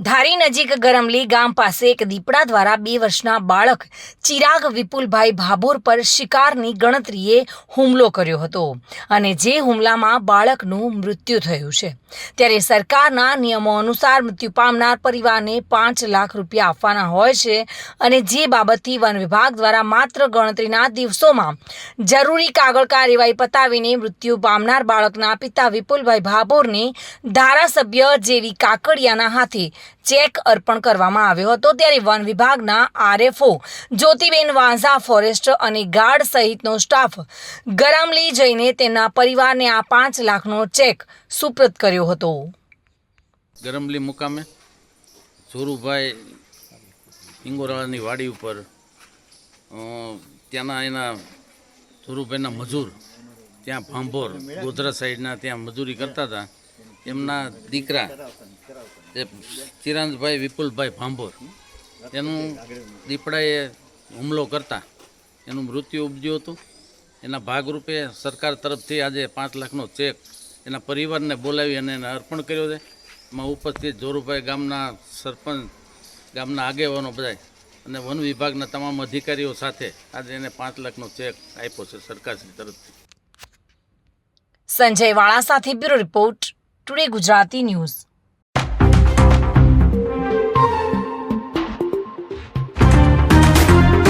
ધારી નજીક ગરમલી ગામ પાસે એક દીપડા દ્વારા 2 વર્ષના બાળક ચિરાગ વિપુલભાઈ ભાભોર પર શિકારની ગણતરીએ હુમલો કર્યો હતો અને જે હુમલામાં બાળકનું મૃત્યુ થયું છે। ત્યારે સરકારના નિયમો અનુસાર મૃત્યુ પામનાર પરિવારને 5 લાખ રૂપિયા આપવાના હોય છે અને જે બાબતથી વન વિભાગ દ્વારા માત્ર ગણતરીના દિવસોમાં જરૂરી કાગળ કાર્યવાહી પતાવીને મૃત્યુ પામનાર બાળકના પિતા વિપુલભાઈ ભાભોરને ધારાસભ્ય જેવી કાકડિયાના હાથે ચેક અર્પણ કરવામાં આવ્યો હતો। ત્યારે વન વિભાગના આરએફઓ જ્યોતિબેન વાંઝા, ફોરેસ્ટ અને ગાર્ડ સહિતનો સ્ટાફ ગરમલી જઈને તેમના પરિવારને આ 5 લાખનો ચેક સુપ્રત કર્યો હતો। ગરમલી મુકામે જોરુભાઈ ઇંગોરાળાની વાડી ઉપર ત્યાંના એના જોરુભાઈના મજૂર ત્યાં ભાંભોર ગોધરા સાઈડના ત્યાં મજૂરી કરતા હતા। એમના દીકરા એ ચિરાંજભાઈ વિપુલભાઈ ભાંભોર એનું દીપડાએ હુમલો કરતા એનું મૃત્યુ ઉપજ્યું હતું। એના ભાગરૂપે સરકાર તરફથી આજે 5 લાખનો ચેક એના પરિવારને બોલાવી અને એને અર્પણ કર્યો છે। એમાં ઉપસ્થિત જોરુભાઈ ગામના સરપંચ, ગામના આગેવાનો બધા અને વન વિભાગના તમામ અધિકારીઓ સાથે આજે એને 5 લાખનો ચેક આપ્યો છે સરકારશ્રી તરફથી। સંજય વાળા સાથે bureau report, today Gujarati news.